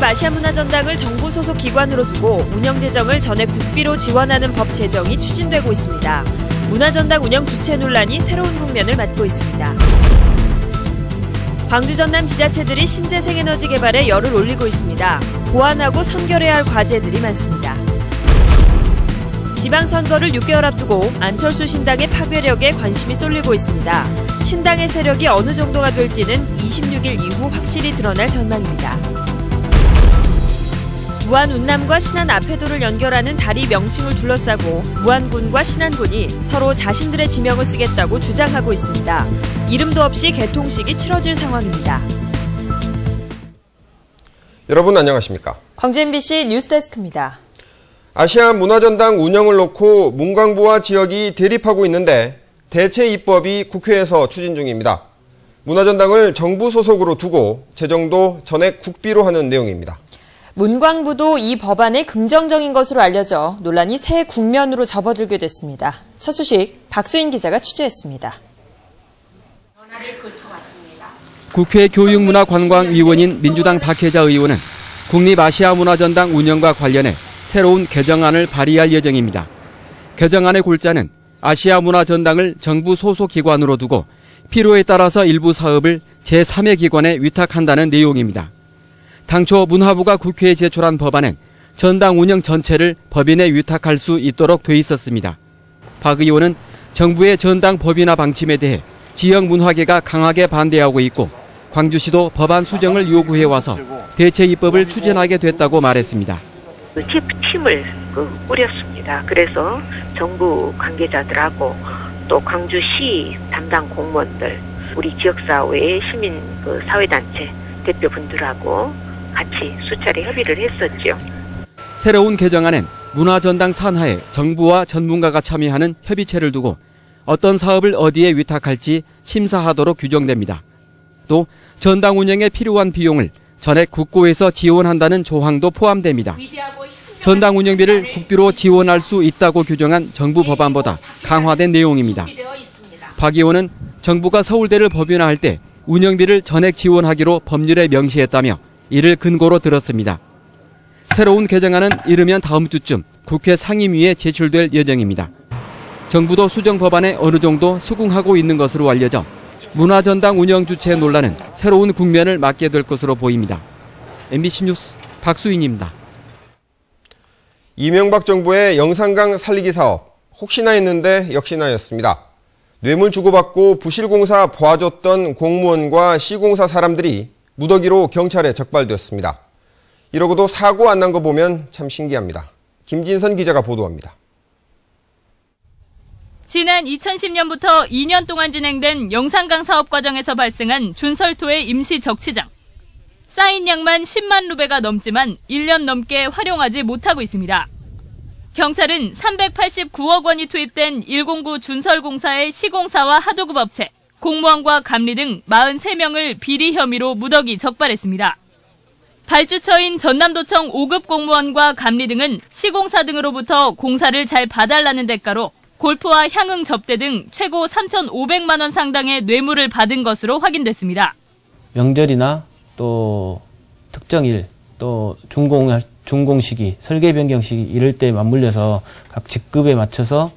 국립아시아문화전당을 정부 소속 기관으로 두고 운영 재정을 전액 국비로 지원하는 법 제정이 추진되고 있습니다. 문화전당 운영 주체 논란이 새로운 국면을 맞고 있습니다. 광주 전남 지자체들이 신재생에너지 개발에 열을 올리고 있습니다. 보완하고 선결해야 할 과제들이 많습니다. 지방선거를 6개월 앞두고 안철수 신당의 파괴력에 관심이 쏠리고 있습니다. 신당의 세력이 어느 정도가 될지는 26일 이후 확실히 드러날 전망입니다. 무안 운남과 신안 아페도를 연결하는 다리 명칭을 둘러싸고 무안군과 신안군이 서로 자신들의 지명을 쓰겠다고 주장하고 있습니다. 이름도 없이 개통식이 치러질 상황입니다. 여러분 안녕하십니까? 광주 MBC 뉴스데스크입니다. 아시아 문화전당 운영을 놓고 문광부와 지역이 대립하고 있는데 대체 입법이 국회에서 추진 중입니다. 문화전당을 정부 소속으로 두고 재정도 전액 국비로 하는 내용입니다. 문광부도 이 법안에 긍정적인 것으로 알려져 논란이 새 국면으로 접어들게 됐습니다. 첫 소식 박수인 기자가 취재했습니다. 국회 교육문화관광위원인 민주당 박혜자 의원은 국립아시아문화전당 운영과 관련해 새로운 개정안을 발의할 예정입니다. 개정안의 골자는 아시아문화전당을 정부 소속 기관으로 두고 필요에 따라서 일부 사업을 제3의 기관에 위탁한다는 내용입니다. 당초 문화부가 국회에 제출한 법안엔 전당 운영 전체를 법인에 위탁할 수 있도록 돼 있었습니다. 박 의원은 정부의 전당 법인화 방침에 대해 지역 문화계가 강하게 반대하고 있고 광주시도 법안 수정을 요구해와서 대체 입법을 추진하게 됐다고 말했습니다. TF팀을 꾸렸습니다. 그래서 정부 관계자들하고 또 광주시 담당 공무원들, 우리 지역사회의 시민 사회단체 대표분들하고 같이 수차례 협의를 했었죠. 새로운 개정안엔 문화전당 산하에 정부와 전문가가 참여하는 협의체를 두고 어떤 사업을 어디에 위탁할지 심사하도록 규정됩니다. 또 전당 운영에 필요한 비용을 전액 국고에서 지원한다는 조항도 포함됩니다. 전당 운영비를 국비로 지원할 수 있다고 규정한 정부 법안보다 강화된 내용입니다. 박 의원은 정부가 서울대를 법인화할 때 운영비를 전액 지원하기로 법률에 명시했다며 이를 근거로 들었습니다. 새로운 개정안은 이르면 다음 주쯤 국회 상임위에 제출될 예정입니다. 정부도 수정 법안에 어느 정도 수긍하고 있는 것으로 알려져 문화전당 운영 주체 논란은 새로운 국면을 맞게 될 것으로 보입니다. MBC 뉴스 박수인입니다. 이명박 정부의 영산강 살리기 사업, 혹시나 했는데 역시나였습니다. 뇌물 주고받고 부실공사 봐줬던 공무원과 시공사 사람들이 무더기로 경찰에 적발되었습니다. 이러고도 사고 안 난 거 보면 참 신기합니다. 김진선 기자가 보도합니다. 지난 2010년부터 2년 동안 진행된 영산강 사업 과정에서 발생한 준설토의 임시 적치장. 쌓인 양만 10만 루베가 넘지만 1년 넘게 활용하지 못하고 있습니다. 경찰은 389억 원이 투입된 109 준설공사의 시공사와 하도급 업체, 공무원과 감리 등 43명을 비리 혐의로 무더기 적발했습니다. 발주처인 전남도청 5급 공무원과 감리 등은 시공사 등으로부터 공사를 잘 봐달라는 대가로 골프와 향응 접대 등 최고 3,500만 원 상당의 뇌물을 받은 것으로 확인됐습니다. 명절이나 또 특정일, 또 준공 시기, 설계 변경 시기 이럴 때 맞물려서 각 직급에 맞춰서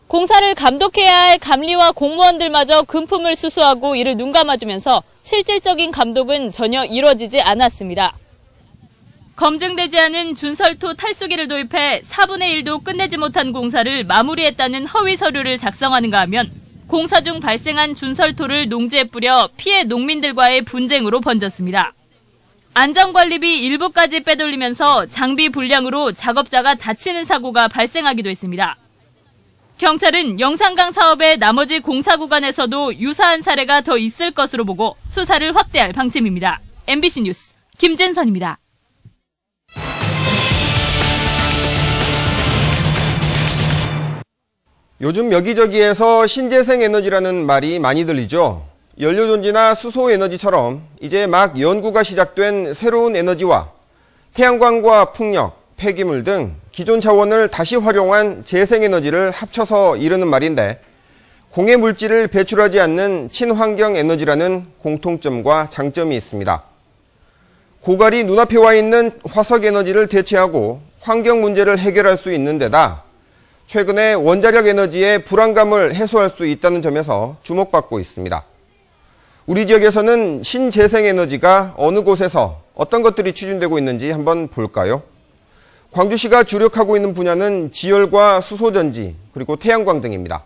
공사를 감독해야 할 감리와 공무원들마저 금품을 수수하고 이를 눈감아주면서 실질적인 감독은 전혀 이루어지지 않았습니다. 검증되지 않은 준설토 탈수기를 도입해 4분의 1도 끝내지 못한 공사를 마무리했다는 허위 서류를 작성하는가 하면 공사 중 발생한 준설토를 농지에 뿌려 피해 농민들과의 분쟁으로 번졌습니다. 안전관리비 일부까지 빼돌리면서 장비 불량으로 작업자가 다치는 사고가 발생하기도 했습니다. 경찰은 영산강 사업의 나머지 공사 구간에서도 유사한 사례가 더 있을 것으로 보고 수사를 확대할 방침입니다. MBC 뉴스 김진선입니다. 요즘 여기저기에서 신재생 에너지라는 말이 많이 들리죠. 연료전지나 수소에너지처럼 이제 막 연구가 시작된 새로운 에너지와 태양광과 풍력, 폐기물 등 기존 자원을 다시 활용한 재생에너지를 합쳐서 이르는 말인데 공해 물질을 배출하지 않는 친환경 에너지라는 공통점과 장점이 있습니다. 고갈이 눈앞에 와 있는 화석에너지를 대체하고 환경 문제를 해결할 수 있는 데다 최근에 원자력 에너지의 불안감을 해소할 수 있다는 점에서 주목받고 있습니다. 우리 지역에서는 신재생에너지가 어느 곳에서 어떤 것들이 추진되고 있는지 한번 볼까요? 광주시가 주력하고 있는 분야는 지열과 수소전지, 그리고 태양광 등입니다.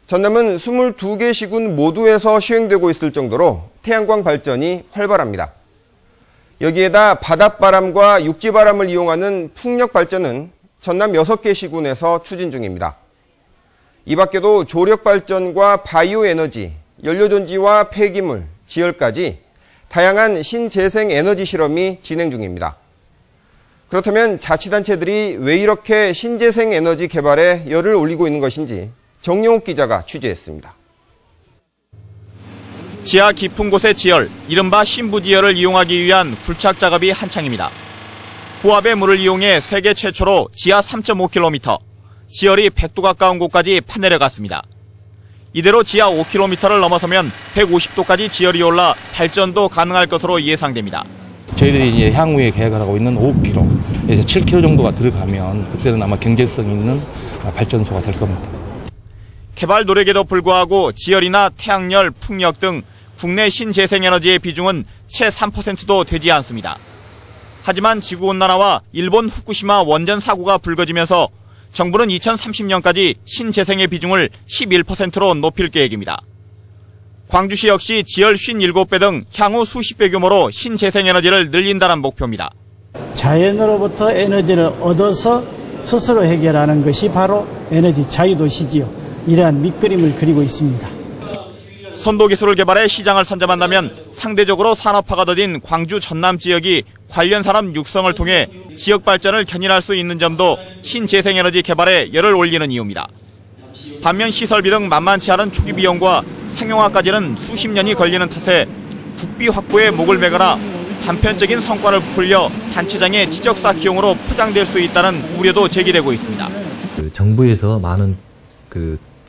전남은 22개 시군 모두에서 시행되고 있을 정도로 태양광 발전이 활발합니다. 여기에다 바닷바람과 육지바람을 이용하는 풍력 발전은 전남 6개 시군에서 추진 중입니다. 이 밖에도 조력발전과 바이오에너지, 연료전지와 폐기물, 지열까지 다양한 신재생에너지 실험이 진행 중입니다. 그렇다면 자치단체들이 왜 이렇게 신재생에너지 개발에 열을 올리고 있는 것인지 정용욱 기자가 취재했습니다. 지하 깊은 곳의 지열, 이른바 신부지열을 이용하기 위한 굴착 작업이 한창입니다. 고압의 물을 이용해 세계 최초로 지하 3.5km, 지열이 100도 가까운 곳까지 파내려갔습니다. 이대로 지하 5km를 넘어서면 150도까지 지열이 올라 발전도 가능할 것으로 예상됩니다. 저희들이 이제 향후에 계획을 하고 있는 5km, 이제 7km 정도가 들어가면 그때는 아마 경제성 있는 발전소가 될 겁니다. 개발 노력에도 불구하고 지열이나 태양열, 풍력 등 국내 신재생에너지의 비중은 채 3%도 되지 않습니다. 하지만 지구온난화와 일본 후쿠시마 원전 사고가 불거지면서 정부는 2030년까지 신재생의 비중을 11%로 높일 계획입니다. 광주시 역시 지열 57배 등 향후 수십 배 규모로 신재생에너지를 늘린다는 목표입니다. 자연으로부터 에너지를 얻어서 스스로 해결하는 것이 바로 에너지 자유도시지요. 이러한 밑그림을 그리고 있습니다. 선도 기술을 개발해 시장을 선점한다면 상대적으로 산업화가 더딘 광주 전남 지역이 관련 산업 육성을 통해 지역 발전을 견인할 수 있는 점도 신재생에너지 개발에 열을 올리는 이유입니다. 반면 시설비 등 만만치 않은 초기 비용과 상용화까지는 수십 년이 걸리는 탓에 국비 확보에 목을 매거나 단편적인 성과를 부풀려 단체장의 지적사 기용으로 포장될 수 있다는 우려도 제기되고 있습니다. 정부에서 많은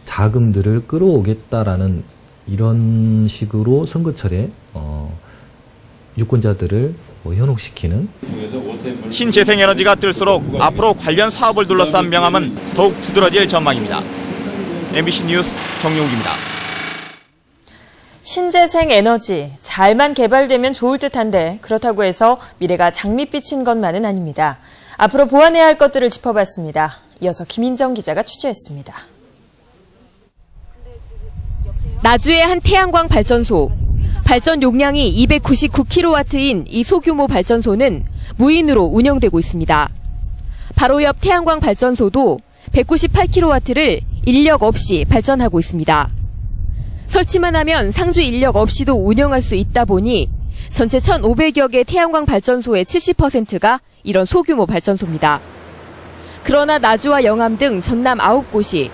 자금들을 끌어오겠다라는 이런 식으로 선거철에 유권자들을 현혹시키는 신재생에너지가 뜰수록 앞으로 관련 사업을 둘러싼 명함은 더욱 두드러질 전망입니다. MBC 뉴스 정용욱입니다. 신재생에너지, 잘만 개발되면 좋을 듯한데 그렇다고 해서 미래가 장밋빛인 것만은 아닙니다. 앞으로 보완해야 할 것들을 짚어봤습니다. 이어서 김인정 기자가 취재했습니다. 나주의 한 태양광 발전소. 발전 용량이 299kW인 이 소규모 발전소는 무인으로 운영되고 있습니다. 바로 옆 태양광 발전소도 198kW를 인력 없이 발전하고 있습니다. 설치만 하면 상주 인력 없이도 운영할 수 있다 보니 전체 1,500여 개 태양광 발전소의 70%가 이런 소규모 발전소입니다. 그러나 나주와 영암 등 전남 9곳이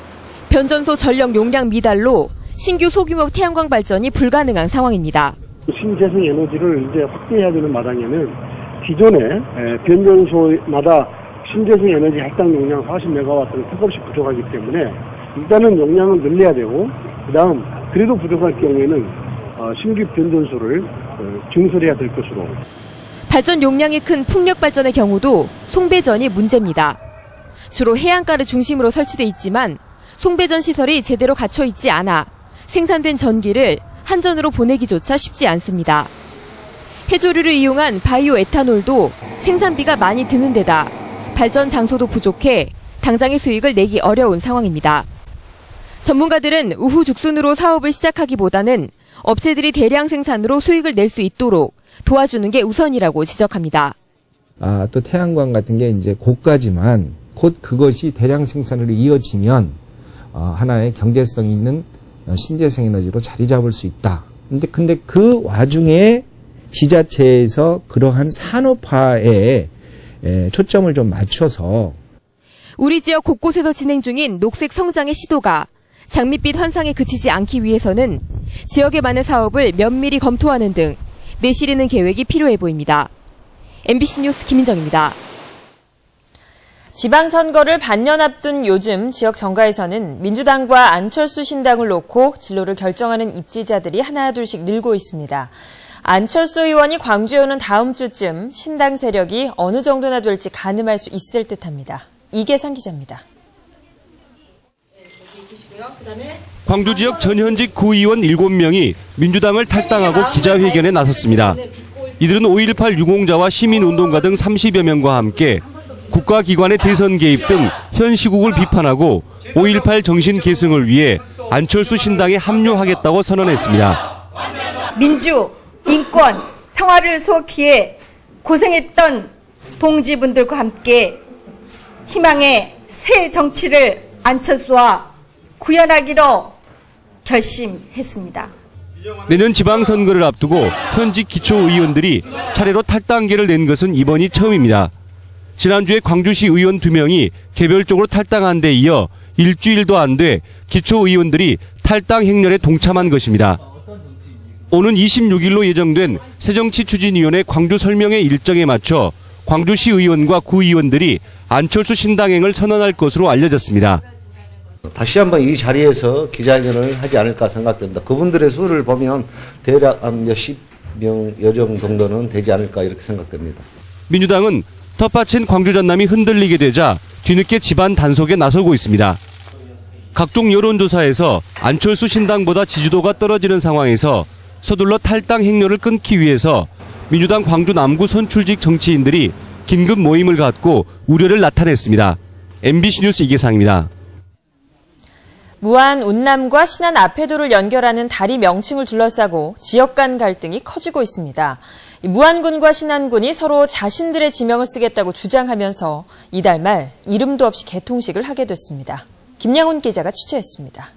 변전소 전력 용량 미달로 신규 소규모 태양광 발전이 불가능한 상황입니다. 신재생 에너지를 이제 확대해야 되는 마당에는 기존의 변전소마다 신재생 에너지 할당 용량 40메가와트는 턱없이 부족하기 때문에 일단은 용량을 늘려야 되고 그다음 그래도 부족할 경우에는 신규 변전소를 증설해야 될 것으로. 발전 용량이 큰 풍력 발전의 경우도 송배전이 문제입니다. 주로 해안가를 중심으로 설치돼 있지만 송배전 시설이 제대로 갖춰 있지 않아 생산된 전기를 한전으로 보내기조차 쉽지 않습니다. 해조류를 이용한 바이오 에탄올도 생산비가 많이 드는 데다 발전 장소도 부족해 당장의 수익을 내기 어려운 상황입니다. 전문가들은 우후죽순으로 사업을 시작하기보다는 업체들이 대량 생산으로 수익을 낼 수 있도록 도와주는 게 우선이라고 지적합니다. 또 태양광 같은 게 이제 고가지만 곧 그것이 대량 생산으로 이어지면 하나의 경제성 있는 신재생 에너지로 자리 잡을 수 있다. 근데 그 와중에 지자체에서 그러한 산업화에 초점을 좀 맞춰서 우리 지역 곳곳에서 진행 중인 녹색 성장의 시도가 장밋빛 환상에 그치지 않기 위해서는 지역의 많은 사업을 면밀히 검토하는 등 내실이는 계획이 필요해 보입니다. MBC 뉴스 김인정입니다. 지방선거를 반년 앞둔 요즘 지역 정가에서는 민주당과 안철수 신당을 놓고 진로를 결정하는 입지자들이 하나둘씩 늘고 있습니다. 안철수 의원이 광주에 오는 다음 주쯤 신당 세력이 어느 정도나 될지 가늠할 수 있을 듯합니다. 이계상 기자입니다. 광주 지역 전현직 구의원 7명이 민주당을 탈당하고 기자회견에 나섰습니다. 이들은 5.18 유공자와 시민운동가 등 30여 명과 함께 국가기관의 대선 개입 등 현 시국을 비판하고 5.18 정신 계승을 위해 안철수 신당에 합류하겠다고 선언했습니다. 민주, 인권, 평화를 소기해 고생했던 동지분들과 함께 희망의 새 정치를 안철수와 구현하기로 결심했습니다. 내년 지방선거를 앞두고 현직 기초의원들이 차례로 탈당계를 낸 것은 이번이 처음입니다. 지난주에 광주시 의원 2명이 개별적으로 탈당한 데 이어 일주일도 안 돼 기초의원들이 탈당 행렬에 동참한 것입니다. 오는 26일로 예정된 새정치추진위원회 광주 설명회 일정에 맞춰 광주시 의원과 구의원들이 안철수 신당행을 선언할 것으로 알려졌습니다. 다시 한번 이 자리에서 기자회견을 하지 않을까 생각됩니다. 그분들의 수를 보면 대략 몇십 명 여정 정도는 되지 않을까 이렇게 생각됩니다. 민주당은 텃밭인 광주 전남이 흔들리게 되자 뒤늦게 집안 단속에 나서고 있습니다. 각종 여론조사에서 안철수 신당보다 지지도가 떨어지는 상황에서 서둘러 탈당 행렬을 끊기 위해서 민주당 광주 남구 선출직 정치인들이 긴급 모임을 갖고 우려를 나타냈습니다. MBC 뉴스 이계상입니다. 무안 운남과 신안 아패도를 연결하는 다리 명칭을 둘러싸고 지역 간 갈등이 커지고 있습니다. 무안군과 신안군이 서로 자신들의 지명을 쓰겠다고 주장하면서 이달 말 이름도 없이 개통식을 하게 됐습니다. 김양훈 기자가 취재했습니다.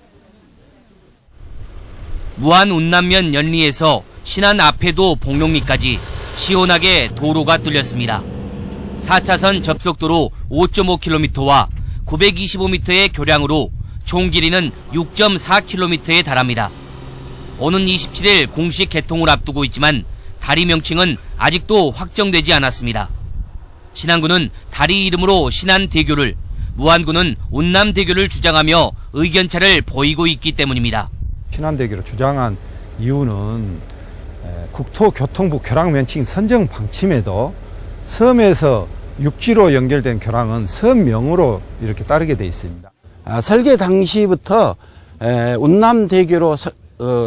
무안 운남면 연리에서 신안 아패도 복룡리까지 시원하게 도로가 뚫렸습니다. 4차선 접속도로 5.5km와 925m의 교량으로 총 길이는 6.4km에 달합니다. 오는 27일 공식 개통을 앞두고 있지만 다리 명칭은 아직도 확정되지 않았습니다. 신안군은 다리 이름으로 신안대교를, 무안군은 운남대교를 주장하며 의견차를 보이고 있기 때문입니다. 신안대교를 주장한 이유는 국토교통부 교량 명칭 선정 방침에도 섬에서 육지로 연결된 교량은 섬명으로 이렇게 따르게 돼 있습니다. 설계 당시부터 운남대교로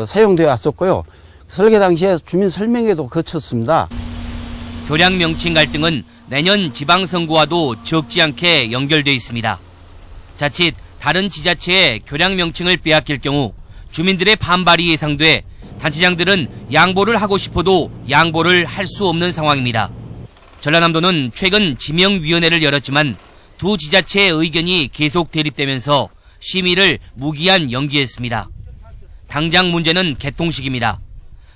사용되어 왔었고요. 설계 당시에 주민 설명회도 거쳤습니다. 교량 명칭 갈등은 내년 지방선거와도 적지 않게 연결돼 있습니다. 자칫 다른 지자체의 교량 명칭을 빼앗길 경우 주민들의 반발이 예상돼 단체장들은 양보를 하고 싶어도 양보를 할 수 없는 상황입니다. 전라남도는 최근 지명위원회를 열었지만 두 지자체의 의견이 계속 대립되면서 심의를 무기한 연기했습니다. 당장 문제는 개통식입니다.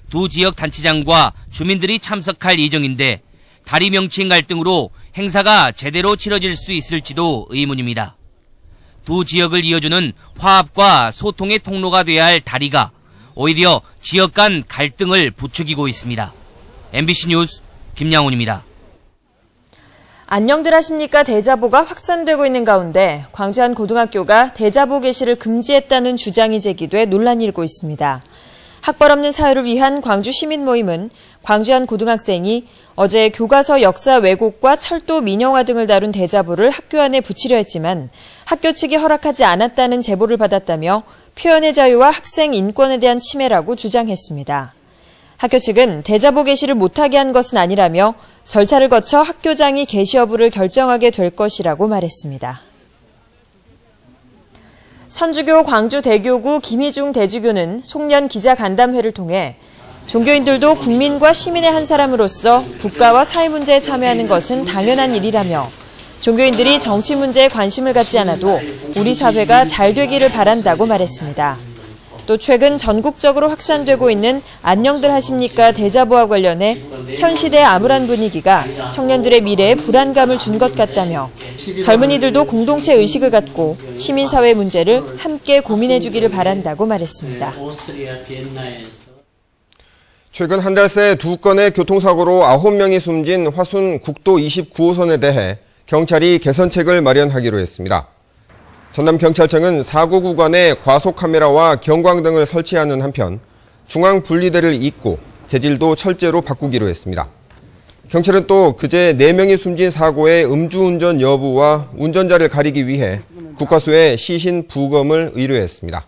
두 지역 단체장과 주민들이 참석할 예정인데 다리 명칭 갈등으로 행사가 제대로 치러질 수 있을지도 의문입니다. 두 지역을 이어주는 화합과 소통의 통로가 돼야 할 다리가 오히려 지역 간 갈등을 부추기고 있습니다. MBC 뉴스 김양훈입니다. 안녕들 하십니까? 대자보가 확산되고 있는 가운데 광주 한 고등학교가 대자보 게시를 금지했다는 주장이 제기돼 논란이 일고 있습니다. 학벌 없는 사회를 위한 광주 시민 모임은 광주 한 고등학생이 어제 교과서 역사 왜곡과 철도 민영화 등을 다룬 대자보를 학교 안에 붙이려 했지만 학교 측이 허락하지 않았다는 제보를 받았다며 표현의 자유와 학생 인권에 대한 침해라고 주장했습니다. 학교 측은 대자보 게시를 못하게 한 것은 아니라며 절차를 거쳐 학교장이 게시 여부를 결정하게 될 것이라고 말했습니다. 천주교 광주대교구 김희중 대주교는 송년 기자간담회를 통해 종교인들도 국민과 시민의 한 사람으로서 국가와 사회 문제에 참여하는 것은 당연한 일이라며 종교인들이 정치 문제에 관심을 갖지 않아도 우리 사회가 잘 되기를 바란다고 말했습니다. 또 최근 전국적으로 확산되고 있는 안녕들 하십니까 대자보와 관련해 현 시대의 암울한 분위기가 청년들의 미래에 불안감을 준 것 같다며 젊은이들도 공동체 의식을 갖고 시민사회 문제를 함께 고민해주기를 바란다고 말했습니다. 최근 한 달 새 2건의 교통사고로 9명이 숨진 화순 국도 29호선에 대해 경찰이 개선책을 마련하기로 했습니다. 전남경찰청은 사고 구간에 과속 카메라와 경광등을 설치하는 한편 중앙 분리대를 잇고 재질도 철제로 바꾸기로 했습니다. 경찰은 또 그제 4명이 숨진 사고의 음주운전 여부와 운전자를 가리기 위해 국과수에 시신 부검을 의뢰했습니다.